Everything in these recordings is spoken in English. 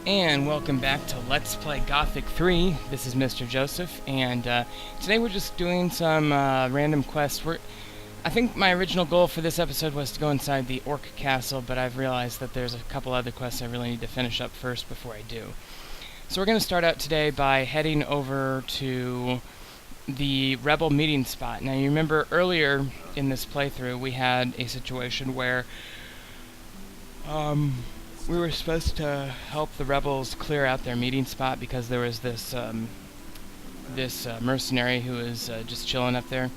And welcome back to Let's Play Gothic 3. This is Mr. Joseph, and today we're just doing some random quests. I think my original goal for this episode was to go inside the Orc Castle, but I've realized that there's a couple other quests I really need to finish up first before I do. So we're going to start out today by heading over to the Rebel meeting spot. Now you remember earlier in this playthrough we had a situation where we were supposed to help the rebels clear out their meeting spot because there was this mercenary who was just chilling up there.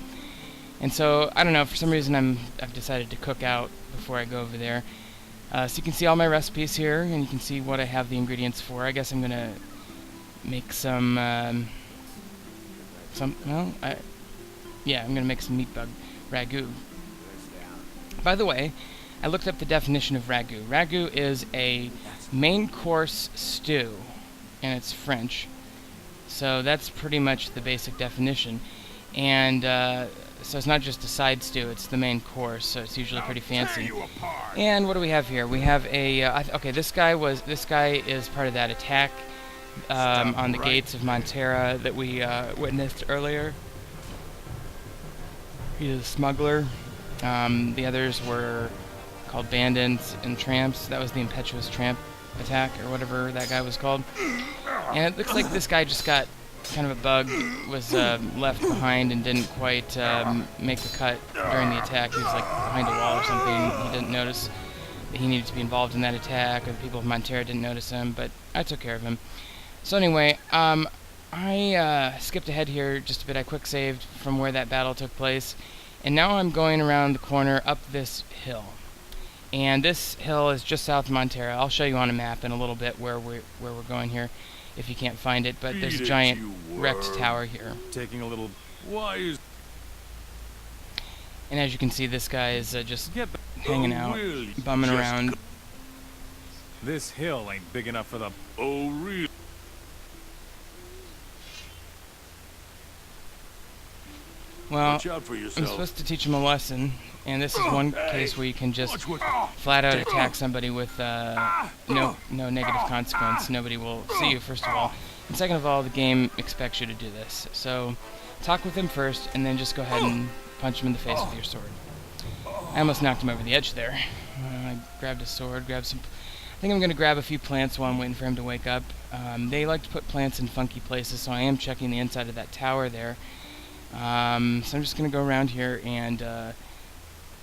And so, I don't know, for some reason I've decided to cook out before I go over there. So you can see all my recipes here, and you can see what I have the ingredients for. I guess I'm going to make I'm going to make some meat bug ragu. By the way, I looked up the definition of ragu. Ragu is a main course stew, and it's French. So that's pretty much the basic definition. And so it's not just a side stew, it's the main course, so it's usually pretty fancy. And what do we have here? We have a... okay, this guy is part of that attack on the gates of Montera that we witnessed earlier. He's a smuggler. The others were called bandits and tramps. That was the impetuous tramp attack, or whatever that guy was called. And it looks like this guy just got kind of a bug, was left behind and didn't quite make the cut during the attack. He was like behind a wall or something. He didn't notice that he needed to be involved in that attack, or the people of Montera didn't notice him, but I took care of him. So anyway, I skipped ahead here just a bit. I quick saved from where that battle took place, and now I'm going around the corner up this hill. And this hill is just south of Montera. I'll show you on a map in a little bit where we're going here, if you can't find it. But there's a giant wrecked tower here. Taking a little wise. And as you can see, this guy is just hanging out, bumming around. This hill ain't big enough for the. Oh, really? Well, Watch out for I'm yourself. supposed to teach him a lesson, and this is one case where you can just flat out attack somebody with no negative consequence. Nobody will see you, first of all. And second of all, the game expects you to do this. So talk with him first, and then just go ahead and punch him in the face with your sword. I almost knocked him over the edge there. I grabbed a sword, I think I'm going to grab a few plants while I'm waiting for him to wake up. They like to put plants in funky places, so I am checking the inside of that tower there. So I'm just going to go around here and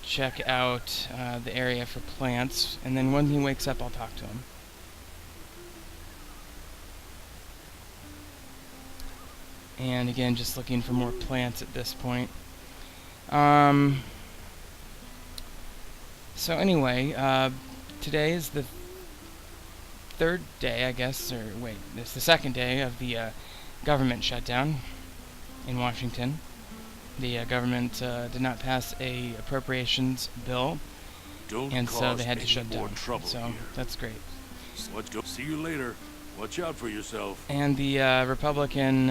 check out the area for plants, and then when he wakes up I'll talk to him. And again, just looking for more plants at this point. So anyway, today is the third day, I guess, or wait, it's the second day of the government shutdown in Washington. The government did not pass a appropriations bill, and so they had to shut down. So that's great. Let's go. See you later. Watch out for yourself. And the Republican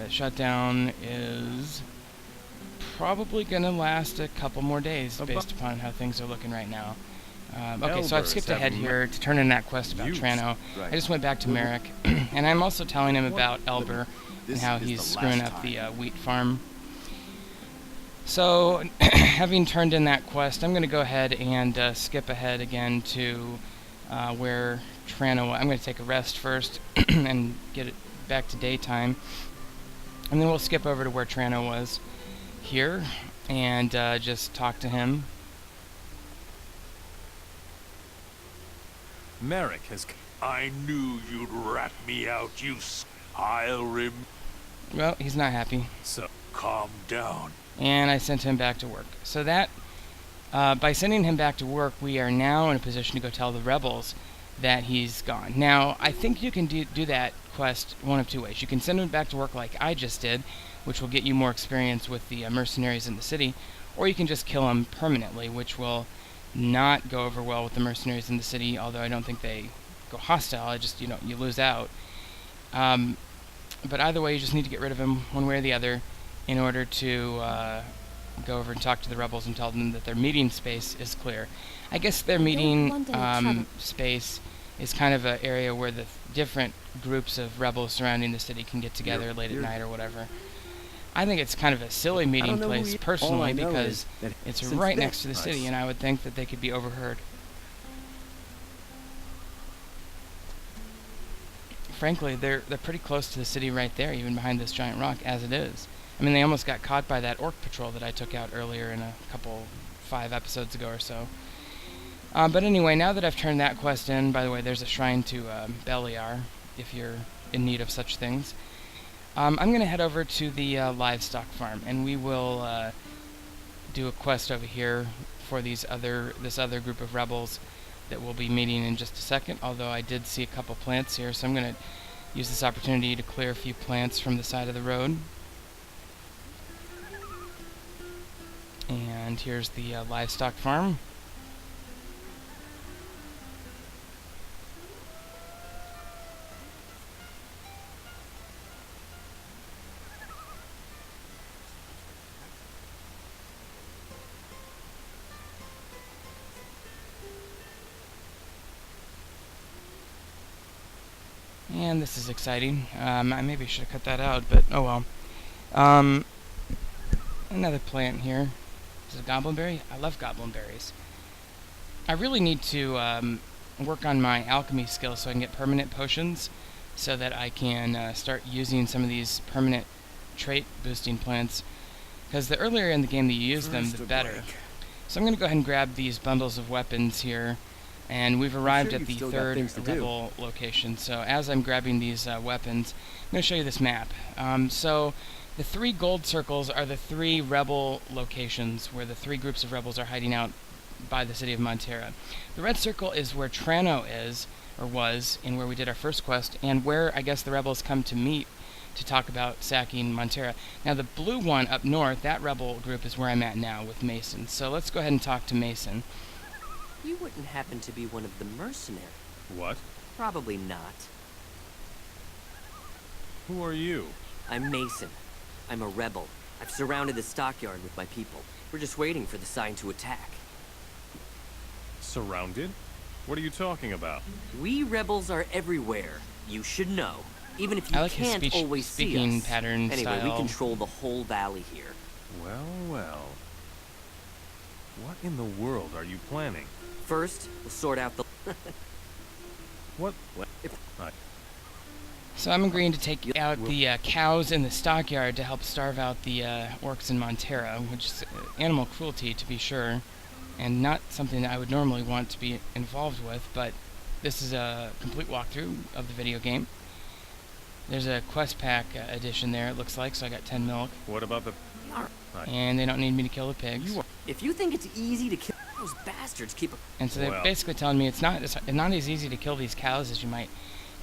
shutdown is probably going to last a couple more days, based upon how things are looking right now. Okay, so I've skipped ahead here to turn in that quest about Trano. I just went back to Merrick, and I'm also telling him about Elber and how he's screwing up the wheat farm. So, having turned in that quest, I'm going to go ahead and skip ahead again to where Trano was. I'm going to take a rest first and get it back to daytime. And then we'll skip over to where Trano was here and just talk to him. Merrick has. I knew you'd rat me out, I'll Well, he's not happy. So calm down. And I sent him back to work. So that, by sending him back to work, we are now in a position to go tell the rebels that he's gone. Now, I think you can do that quest one of two ways. You can send him back to work like I just did, which will get you more experience with the mercenaries in the city, or you can just kill him permanently, which will not go over well with the mercenaries in the city, although I don't think they go hostile. I just, you lose out. But either way, you just need to get rid of him one way or the other in order to go over and talk to the rebels and tell them that their meeting space is clear. I guess their meeting space is kind of an area where the different groups of rebels surrounding the city can get together You're- late at you're- night or whatever. I think it's kind of a silly I meeting don't know who place you- all personally I know because is that it's since right then- next to the city, and I would think that they could be overheard. Frankly, they're pretty close to the city right there, even behind this giant rock, as it is. I mean, they almost got caught by that orc patrol that I took out earlier in a couple, 5 episodes ago or so. But anyway, now that I've turned that quest in, by the way, there's a shrine to Beliar, if you're in need of such things. I'm going to head over to the livestock farm, and we will do a quest over here for this other group of rebels that we'll be meeting in just a second, although I did see a couple plants here, so I'm going to use this opportunity to clear a few plants from the side of the road. And here's the livestock farm. And this is exciting. I maybe should have cut that out, but oh well. Another plant here. Is it goblin-berry? I love goblin berries. I really need to work on my alchemy skills so I can get permanent potions, so that I can start using some of these permanent trait boosting plants. Because the earlier in the game that you use them, the better. So I'm going to go ahead and grab these bundles of weapons here. And we've arrived sure at the you've still got third things to do. rebel location. So as I'm grabbing these weapons, I'm going to show you this map. So the 3 gold circles are the 3 rebel locations where the 3 groups of rebels are hiding out by the city of Montera. The red circle is where Trano is, or was, and where we did our first quest, and where I guess the rebels come to meet to talk about sacking Montera. Now the blue one up north, that rebel group is where I'm at now with Mason. So let's go ahead and talk to Mason. You wouldn't happen to be one of the mercenaries? What? Probably not. Who are you? I'm Mason. I'm a rebel. I've surrounded the stockyard with my people. We're just waiting for the sign to attack. Surrounded? What are you talking about? We rebels are everywhere. You should know. Even if you I like his can't always see speaking us. pattern Anyway, we style. control the whole valley here. Well, well. What in the world are you planning? First, we'll sort out the... What? So I'm agreeing to take out the cows in the stockyard to help starve out the orcs in Montera, which is animal cruelty to be sure, and not something that I would normally want to be involved with, but this is a complete walkthrough of the video game. There's a quest pack edition there, it looks like, so I got 10 milk, What about the... and they don't need me to kill the pigs. If you think it's easy to kill those bastards, keep a... And so they're Well. basically telling me it's not as easy to kill these cows as you might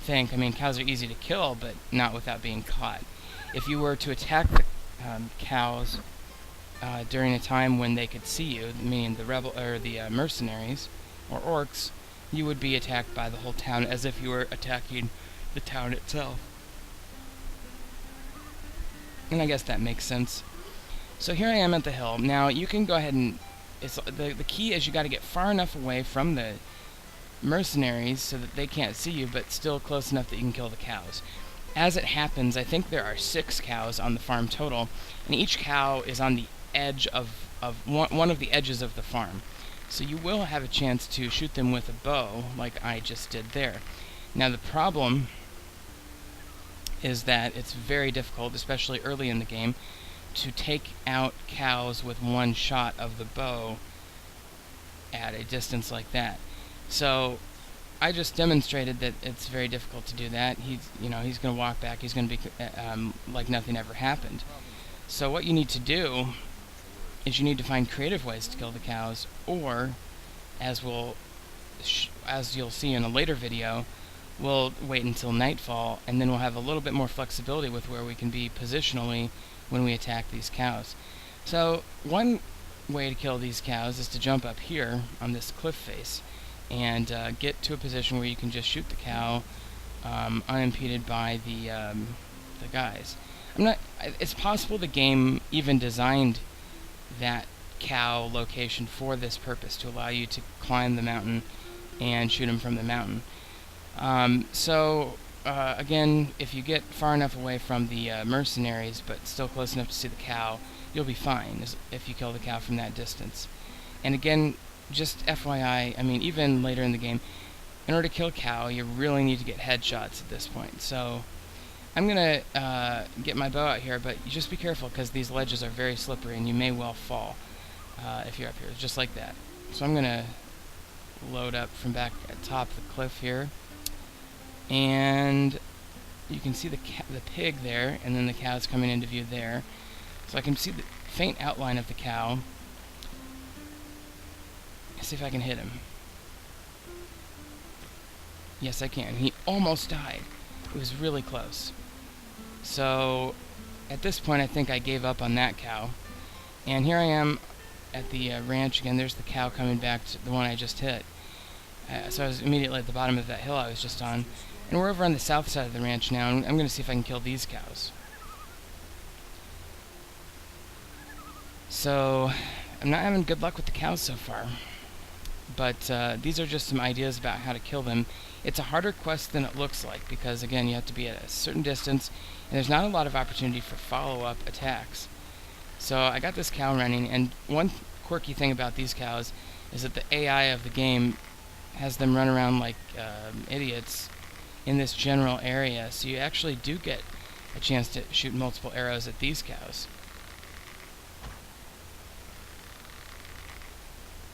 think. I mean, cows are easy to kill, but not without being caught. If you were to attack the cows during a time when they could see you, meaning the rebel or the mercenaries or orcs, you would be attacked by the whole town as if you were attacking the town itself. And I guess that makes sense. So here I am at the hill. Now you can go ahead and the key is you got to get far enough away from the mercenaries so that they can't see you, but still close enough that you can kill the cows. As it happens, I think there are 6 cows on the farm total, and each cow is on the edge of one of the edges of the farm. So you will have a chance to shoot them with a bow, like I just did there. Now the problem is that it's very difficult, especially early in the game, to take out cows with one shot of the bow at a distance like that. So I just demonstrated that it's very difficult to do that. He's going to walk back. He's going to be like nothing ever happened. So what you need to do is you need to find creative ways to kill the cows, or as you'll see in a later video, we'll wait until nightfall, and then we'll have a little bit more flexibility with where we can be positionally when we attack these cows. So one way to kill these cows is to jump up here on this cliff face and get to a position where you can just shoot the cow unimpeded by the guys. It's possible the game even designed that cow location for this purpose, to allow you to climb the mountain and shoot them from the mountain. Again, if you get far enough away from the mercenaries, but still close enough to see the cow, you'll be fine if you kill the cow from that distance. And again, just FYI, I mean, even later in the game, in order to kill a cow, you really need to get headshots at this point. So I'm going to get my bow out here, but you just be careful because these ledges are very slippery and you may well fall if you're up here, just like that. So I'm going to load up from back at the top of the cliff here. And you can see the pig there, and then the cow's coming into view there. So I can see the faint outline of the cow. Let's see if I can hit him. Yes, I can. He almost died. It was really close. So at this point, I think I gave up on that cow. And here I am at the ranch again. There's the cow coming back to the one I just hit. So I was immediately at the bottom of that hill I was just on. And we're over on the south side of the ranch now, and I'm going to see if I can kill these cows. So I'm not having good luck with the cows so far. But these are just some ideas about how to kill them. It's a harder quest than it looks like because, again, you have to be at a certain distance, and there's not a lot of opportunity for follow-up attacks. So I got this cow running, and one quirky thing about these cows is that the AI of the game has them run around like idiots in this general area, so you actually do get a chance to shoot multiple arrows at these cows.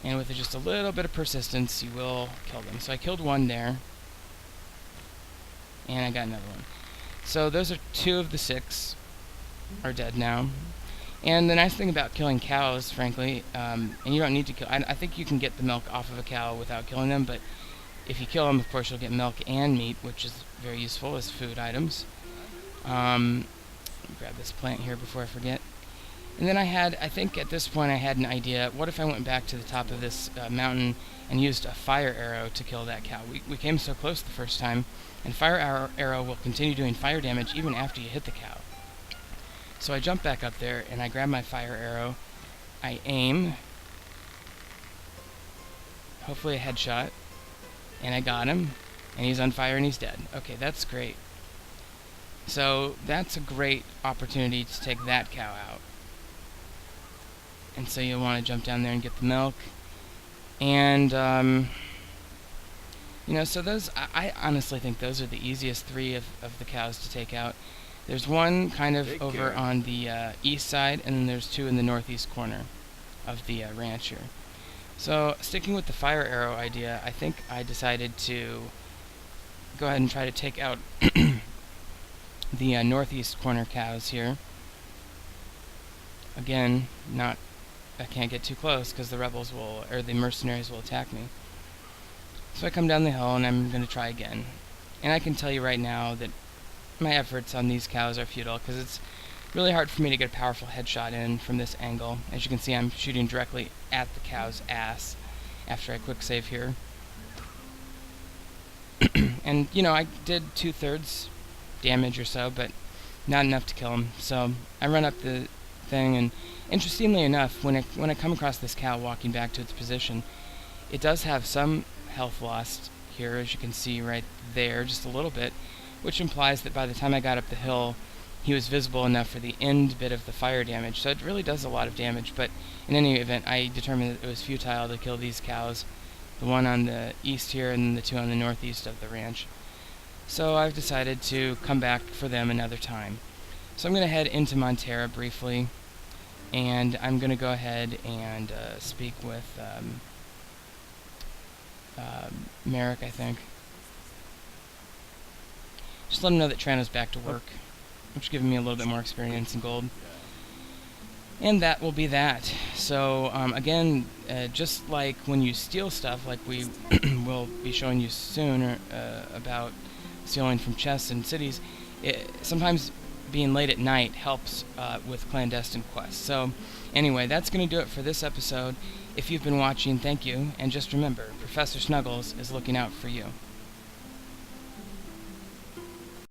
And with just a little bit of persistence, you will kill them. So I killed one there, and I got another one. So those are 2 of the 6 are dead now. And the nice thing about killing cows, frankly, and you don't need to kill... I think you can get the milk off of a cow without killing them, but if you kill them, of course, you'll get milk and meat, which is very useful as food items. Let me grab this plant here before I forget. And then I think at this point I had an idea. What if I went back to the top of this mountain and used a fire arrow to kill that cow? We came so close the first time, and fire arrow will continue doing fire damage even after you hit the cow. So I jump back up there, and I grab my fire arrow. I aim. Hopefully a headshot. And I got him. And he's on fire and he's dead. Okay, that's great. So that's a great opportunity to take that cow out. And so you'll want to jump down there and get the milk. And, you know, so those, I honestly think those are the easiest 3 of the cows to take out. There's one kind of over on the east side, and then there's 2 in the northeast corner of the ranch here. So, sticking with the fire arrow idea, I think I decided to go ahead and try to take out the northeast corner cows here. Again, I can't get too close because the rebels will, or the mercenaries will attack me. So I come down the hill and I'm going to try again. And I can tell you right now that my efforts on these cows are futile because it's really hard for me to get a powerful headshot in from this angle. As you can see, I'm shooting directly at the cow's ass after I quick save here. And, you know, I did 2/3 damage or so, but not enough to kill him. So I run up the thing, and interestingly enough, when I come across this cow walking back to its position, it does have some health lost here, as you can see right there, just a little bit, which implies that by the time I got up the hill, he was visible enough for the end bit of the fire damage. So it really does a lot of damage, but in any event, I determined that it was futile to kill these cows, the one on the east here and the 2 on the northeast of the ranch. So I've decided to come back for them another time. So I'm going to head into Montera briefly, and I'm going to go ahead and speak with Merrick, I think. Just let him know that Trano's back to work, which is giving me a little bit more experience in gold. And that will be that. So, again, just like when you steal stuff, like we will be showing you soon about stealing from chests in cities, sometimes being late at night helps with clandestine quests. So, anyway, that's going to do it for this episode. If you've been watching, thank you, and just remember, Professor Snuggles is looking out for you.